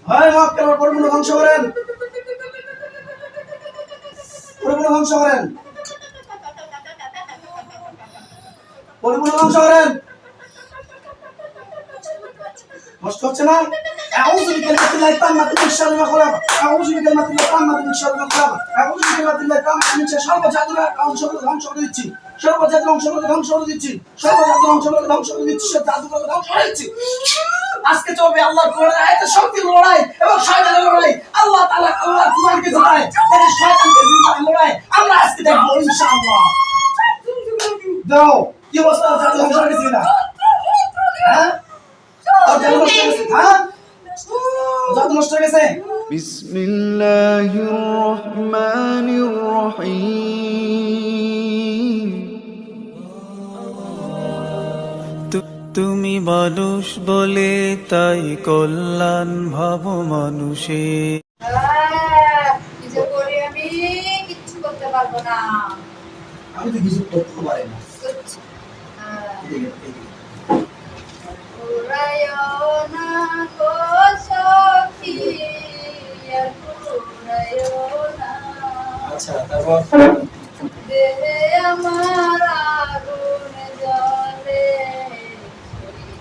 হয় মক্কার পরিপূর্ণ ধ্বংস করেন, পরিপূর্ণ ধ্বংস করেন, পরিপূর্ণ ধ্বংস করেন। নষ্ট হচ্ছে না? আউযু বিকালিমাতিল্লাহি তাম্মাতি মিন শাররি মা খালাক, আউযু বিকালিমাতিল্লাহি তাম্মাতি মিন শাররি মা খালাক, আউযু বিকালিমাতিল্লাহি তাম্মাতি মিন শাররি সর্ব জাদুর অংশগুলো ধ্বংস করে দিচ্ছি, সর্ব জাদুর অংশগুলো ধ্বংস করে দিচ্ছি, সর্ব জাদুর অংশগুলো ধ্বংস করে দিচ্ছি, সব জাদুগুলো ধ্বংস করে দিচ্ছি। আজকে চলবে আল্লাহর কোরআনের আয়াতের শক্তির লড়াই এবং শয়তানের লড়াই। আল্লাহ তাআলা আল্লাহর কোরআনকে জিতায়, তাহলে শয়তানকে জিতায় লড়াই আমরা আজকে দেখব ইনশাআল্লাহ। দাও কি অবস্থা, জাদু ধ্বংস করে দিছি না? হ্যাঁ বিসমিল্লাহির রহমানির রহিম। তুমি মানুষ বলে তাই কল্যাণ ভাব মানুষে। কিছু করি আমি কিচ্ছু করতে পারবো না। আমি তো কিছু করতে পারি না। আচ্ছা তারপর দেহে আমার আগুন জ্বলে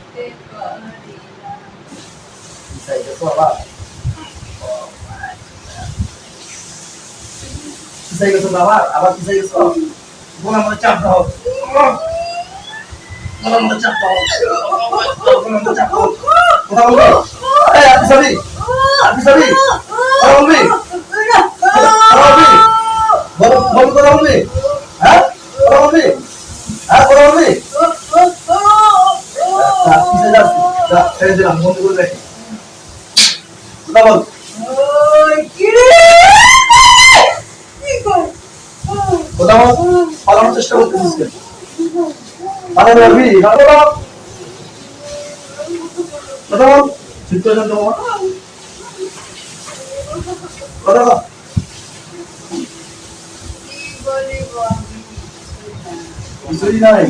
সইতে পারি না। কিসাই গেছো বাবা, কিসাই গেছো বাবা, আবার কিসাই গেছো। গোনা মনে চাপ দাও, গোনা মনে চাপ দাও, গোনা মনে চাপ দাও। কথা বলবি? এই আপনি সবই, আপনি সবই কথা বলবি? বল কথা বলবি? হ্যাঁ কথা বলবি? হ্যাঁ কথা বলবি? কিসে যাচ্ছি? যা ছেড়ে দিলাম, বন্ধ করে রাখি। কথা বল। কথা বল, পালানোর চেষ্টা করতেছিস কেন? পালাতে পারবি? কথা বল, কথা বল। ঠিক করে যান তোমার কথা বল। কিছুই নাই।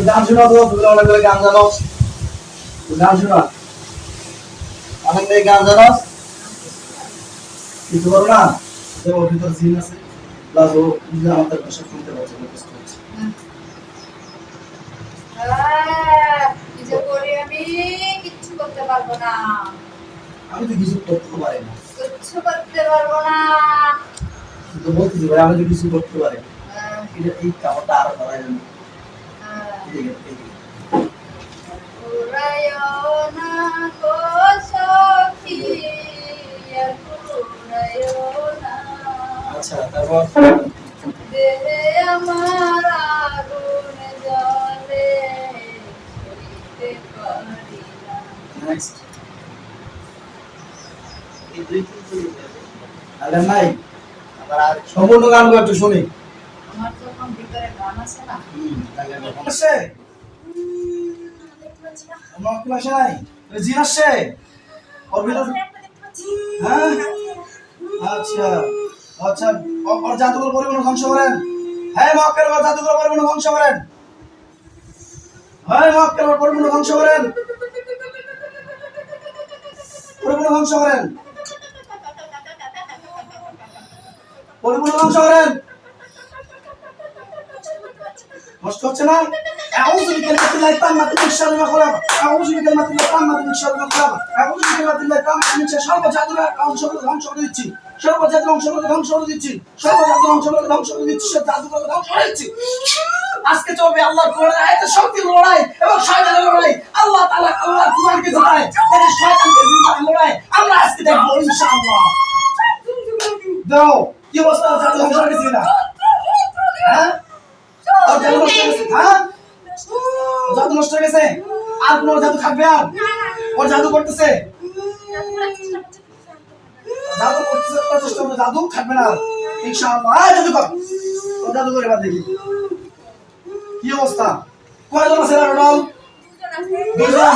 গান শোনা তো, তুমি অনেক করে গান জানো, গান শোনা, অনেক মেয়ে গান জানো, কিছু করো না। ওর ভিতর জিন আছে, প্লাস ও আমাদের ভাষা শুনতে পাচ্ছে, কষ্ট হচ্ছে। কিছু করি আমি কিচ্ছু করতে পারবো না। আমি তো কিছু করতে পারি না। কিচ্ছু করতে পারবো না। তো বলতেছি ভাই আমি তো কিছু করতে পারি না। এই কাপড়টা আরো ধরাই যাবে। আচ্ছা তারপর দেহে আমার আগুন জ্বলে সইতে পারি না। নেক্সট আরে নাই সম্পূর্ণ গানগুলো একটু শুনি। আমার যখন ভিতরে গান আছে না, আসে আমার ক্লাসে নাই জিন আসছে ওর ভিতর। হ্যাঁ আচ্ছা আচ্ছা, ওর জাদুঘর পরিমাণ ধ্বংস করেন। হ্যাঁ মক্কার জাদুঘর পরিমাণ ধ্বংস করেন। হ্যাঁ মক্কার পরিমাণ ধ্বংস করেন, পরিমাণ ধ্বংস করেন, পরিমাণ ধ্বংস করেন। নষ্ট হচ্ছে না? আউযু বিকালিমাতিল্লাহি তাম্মাতি মিন শাররি মা খালাক, আউযু বিকালিমাতিল্লাহি তাম্মাতি মিন শাররি মা খালাক, আউযু বিকালিমাতিল্লাহি তাম্মাতি মিন শাররি সর্ব জাদুর অংশগুলো ধ্বংস করে দিচ্ছি, সর্ব জাদুর অংশগুলো ধ্বংস করে দিচ্ছি, সর্ব জাদুর অংশগুলো ধ্বংস করে দিচ্ছি, সব জাদুগুলো ধ্বংস করে দিচ্ছি। আজকে চলবে আল্লাহর কোরআনের আয়াতের শক্তির লড়াই এবং শয়তানের লড়াই। আল্লাহ তাআলা আল্লাহর কোরআনকে জিতায়, তাহলে শয়তানকে জিতায় লড়াই আমরা আজকে দেখব ইনশাআল্লাহ। দাও কি অবস্থা, জাদু ধ্বংস করে দিছি না? হ্যাঁ জাদু নষ্ট হয়ে গেছে। হ্যাঁ জাদু নষ্ট হয়ে গেছে, আর কোন জাদু থাকবে? আর ওর জাদু করতেছে, জাদু করতেছে, চেষ্টা করতে জাদু থাকবে না ইনশাআল্লাহ। জাদু কর, ও জাদু করে বাদ দেখি কি অবস্থা। কয়জন আছে রাডল? দুজন।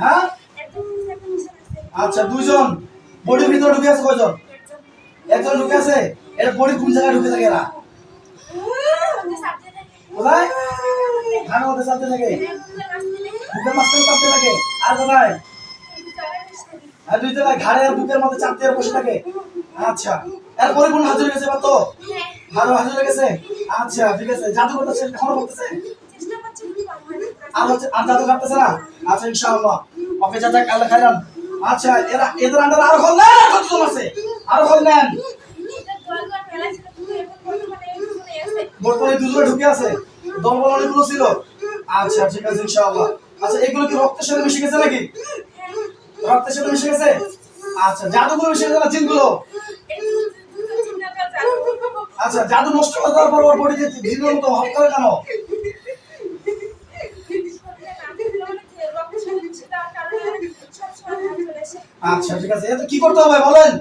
হ্যাঁ আচ্ছা দুজন। বডির ভিতরে ঢুকে আছে কয়জন? একজন ঢুকে আছে। এর বডি কোন জায়গায় ঢুকে থাকে? এরা কোথায়? খানার মধ্যে চালতে থাকে। বুকের মাঝখানে চাপতে থাকে আর কোথায়? আর দুই জায়গায় ঘাড়ে আর বুকের মধ্যে চাপতে আর বসে থাকে। আচ্ছা এর পরিপূর্ণ হাজির হয়ে গেছে এবার তো? ভালো হাজির হয়ে গেছে। আচ্ছা ঠিক আছে, জাদু করতেছে এখনো করতেছে? আর হচ্ছে আর জাদু করতেছে না? আচ্ছা ইনশাআল্লাহ ওকে যা যাক আল্লাহ খাইরাম। আচ্ছা এদের আন্ডারে আরো হল নেন, কতজন আছে? আরো হল নেন। বর্তমানে দুজনে ঢুকে আছে, দলবল অনেকগুলো ছিল। আচ্ছা ঠিক আছে ইনশাআল্লাহ। আচ্ছা এগুলো কি রক্তের সাথে মিশে গেছে নাকি? রক্তের সাথে মিশে গেছে। আচ্ছা জাদুগুলো মিশে গেছে না জিনগুলো? আচ্ছা জাদু নষ্ট করে দেওয়ার পর ওর বডিতে জিনের মতো হপ করে কেন? আচ্ছা ঠিক আছে, এতে কি করতে হবে বলেন?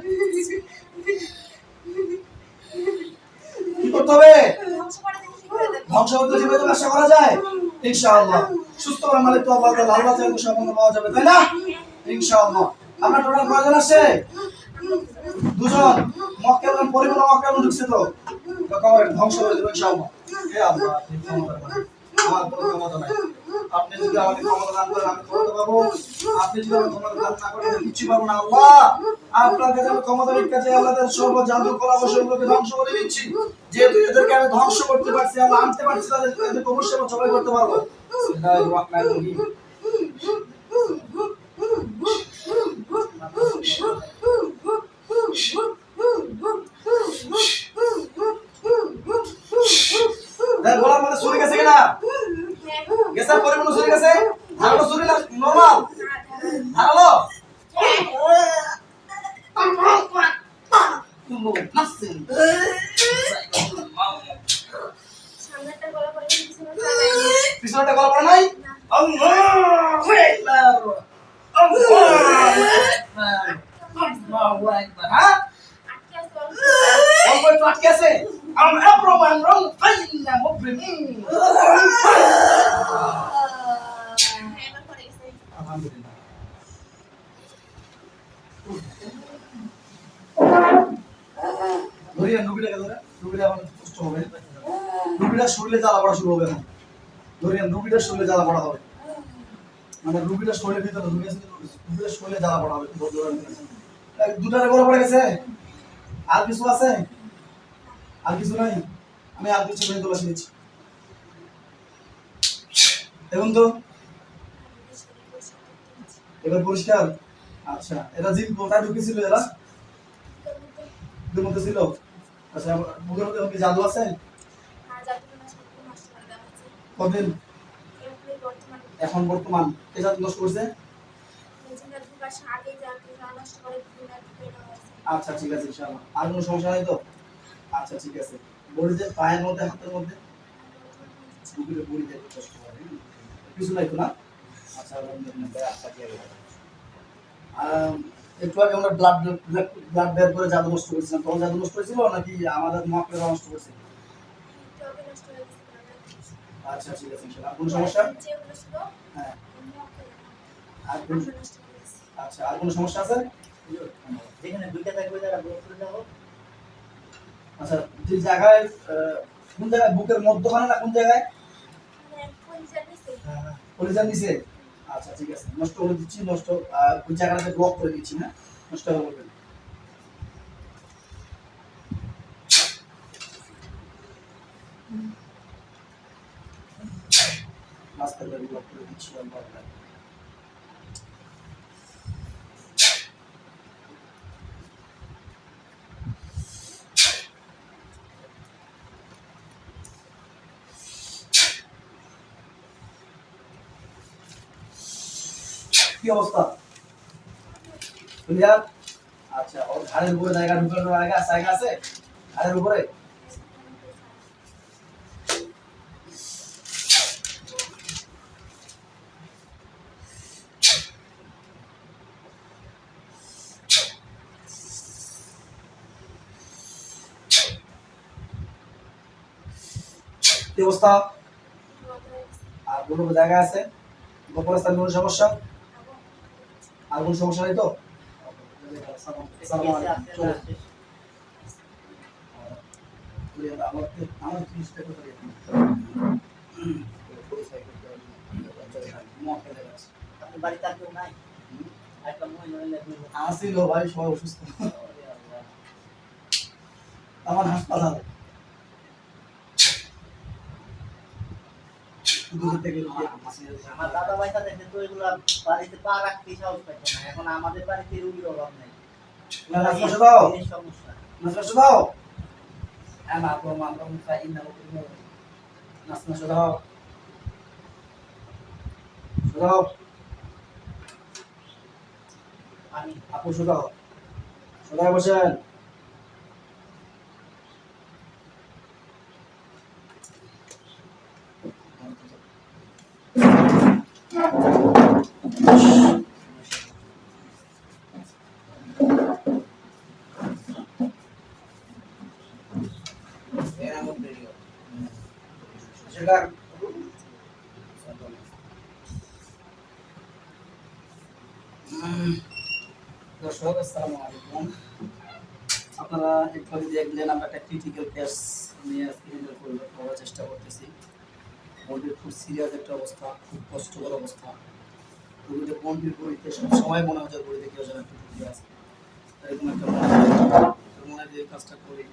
কি করতে হবে? ধ্বংস করতে জীবিত আশা করা যায় ইনশাআল্লাহ। সুস্থ করার মালিক তো আল্লাহ তাআলা, আল্লাহ থেকে সম্পূর্ণ পাওয়া যাবে, তাই না? ইনশাআল্লাহ। আমরা টোটাল কয়জন আসছে? দুজন। মক্কা এবং পরিপূর্ণ মক্কা এবং ঢুকছে তো কবরে ধ্বংস করে দেব ইনশাআল্লাহ। হে আল্লাহ আপনি ক্ষমতা করেন, আমার কোনো ক্ষমতা নাই। আপনি যদি আমাকে ক্ষমতা দান করেন আমি ক্ষমতা পাবো, আপনি যদি আমাকে ক্ষমতা দান না করেন আমি কিছু পাবো না। আল্লাহ আপনার কাছে আমি ক্ষমতা ভিক্ষা চাই, আল্লাহ তাআলা সর্ব জাদু কলা বশগুলোকে ধ্বংস করে দিচ্ছি। যেহেতু এদেরকে আমি ধ্বংস করতে পারছি, আল্লাহ আনতে পারছি, তাদেরকে অবশ্যই আমি জবাই করতে পারবো। বিসমিল্লাহির রহমানির রহিম। দেখ গলার মধ্যে ছুরি গেছে কিনা? গেছে, পরিপূর্ণ ছুরি গেছে। ধারালো ছুরি না নরমাল? ধারালো? পিছনটা গলা পড়ে নাই? আল্লাহু আকবার, আল্লাহু আকবার। হ্যাঁ অল্প একটু আটকে আছে। আলহামদুলিল্লাহ। ধরিয়া রুগীটাকে ধরে, রুগীটা আমার কষ্ট হবে, রুগীটা শরীরে জ্বালা পড়া শুরু হবে। এখন ধরিয়া রুগীটা শরীরে জ্বালা পড়া হবে, মানে রুগীটা শরীরের ভিতরে রুগীটা শরীরে জ্বালা পড়া হবে। দুটারে গলা পড়ে গেছে। আর কিছু আছে? আর কিছু নাই? আমি আর কিছু করে তোলা শিখেছি এখন তো এবার পরিষ্কার। আচ্ছা এরা জিন কোথায় ঢুকেছিল? এরা বুকের মধ্যে ছিল। আচ্ছা বুকের মধ্যে কি জাদু আছে? কদিন? এখন বর্তমান কে জাদু নষ্ট করছে? আচ্ছা ঠিক আছে ইনশাআল্লাহ। আর কোনো সমস্যা নাই তো? আচ্ছা ঠিক আছে। বডিতে পায়ের মধ্যে হাতের মধ্যে বুকের বডিতে কষ্ট হয় কিছু নাই তো না? আচ্ছা একটু আগে আমরা ব্লাড বের করে জাদু নষ্ট করেছিলাম, তখন জাদু নষ্ট হয়েছিল নাকি আমাদের মক্কেলরা নষ্ট করেছে? আচ্ছা ঠিক আছে ইনশাআল্লাহ। আর কোনো সমস্যা? হ্যাঁ আর কোনো, আচ্ছা আর কোনো সমস্যা আছে? যেখানে দুইটা থাকবে তারা ব্লক করে দাও। আচ্ছা যে জায়গায় কোন জায়গায় বুকের মধ্যখানে না কোন জায়গায়? কলিজার নিচে। আচ্ছা ঠিক আছে নষ্ট করে দিচ্ছি, নষ্ট ওই জায়গাটাতে ব্লক করে দিচ্ছি। না নষ্ট হবে বলবেন। মাঝখানে ব্লক করে দিচ্ছি আমরা। কি অবস্থা? ক্লিয়ার? আচ্ছা ওর ঘাড়ের উপরে জায়গা ঢুকানোর জায়গা আছে ঘাড়ের উপরে? কি অবস্থা? আর কোনো জায়গা আছে? গোপনস্থান কোনো সমস্যা? আর কোনো সমস্যা নেই তো? আমার মক্কেলে গেছে। আপনার বাড়িতে আর কেউ নাই? একটা মহিলা হইলে দুই জন। আসিল ভাই, সবাই অসুস্থ। ওরে আল্লাহ। আমার হাসপাতাল দূর থেকে আমার দাদা ভাইটা দেখে তো এগুলা বাড়িতে পা রাখতে সাহস পাইতো না। এখন আমাদের বাড়িতে রুগীর অভাব নেই। নাচমাশো দাও, এই সমস্যা। নাচমাশো দাও। হ্যাঁ মা, আপনার মা, আপনার মুখে ইন্না বলতে নাচমাশো দাও, দাও। পানি। আপু শুধাও, সদায় বসেন। সেটা দর্শক আসসালামু আলাইকুম। আপনারা একটু দেখলেন আমরা একটা ক্রিটিক্যাল কেস নিয়ে আজকে হ্যান্ডেল করার চেষ্টা করতেছি। রোগীর খুব সিরিয়াস একটা অবস্থা, খুব কষ্টকর অবস্থা। রোগীদের গম্ভীর পরিতে সবসময় মনে হচ্ছে পরিতে কেউ যেন একটু ঢুকে আছে, এরকম একটা মনে যে কাজটা করি।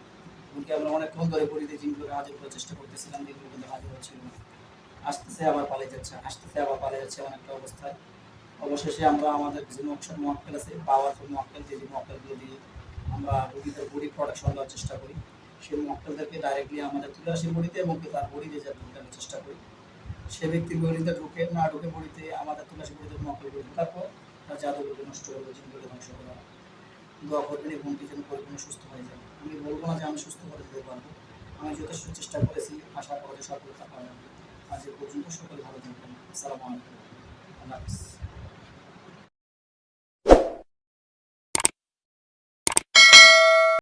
রোগীকে আমরা অনেকক্ষণ ধরে পরিতে জিম করে হাজির করার চেষ্টা করতেছিলাম, যেগুলো কিন্তু হাজির হচ্ছিল না। আসতেছে আবার পালিয়ে যাচ্ছে, আসতেছে আবার পালিয়ে যাচ্ছে, এমন একটা অবস্থায় অবশেষে আমরা আমাদের কিছু মক্কেল আছে, পাওয়ারফুল মক্কেল, যে মক্কেলগুলো দিয়ে আমরা রোগীদের বডি প্রোডাকশন দেওয়ার চেষ্টা করি। সেই মক্কেলদেরকে ডাইরেক্টলি আমাদের তুলে আসি বডিতে এবং তার বডিতে যা ঢুকানোর চেষ্টা করি। সে ব্যক্তির বডিতে ঢুকে না ঢুকে বডিতে আমাদের তুলে আসি বডিতে মক্কেলগুলো ঢুকার পর তার জাদুগুলোকে নষ্ট করবে, জিনগুলোকে ধ্বংস করা। দোয়া করবেন এই বোনটি যেন পরিপূর্ণ সুস্থ হয়ে যায়। আমি বলবো না যে আমি সুস্থ করে দিতে পারবো, আমি যথেষ্ট চেষ্টা করেছি, আশা করি সফলতা পাবেন। আজ এ পর্যন্ত সকলে ভালো থাকবেন। আসসালামু আলাইকুম, আল্লাহ হাফিজ।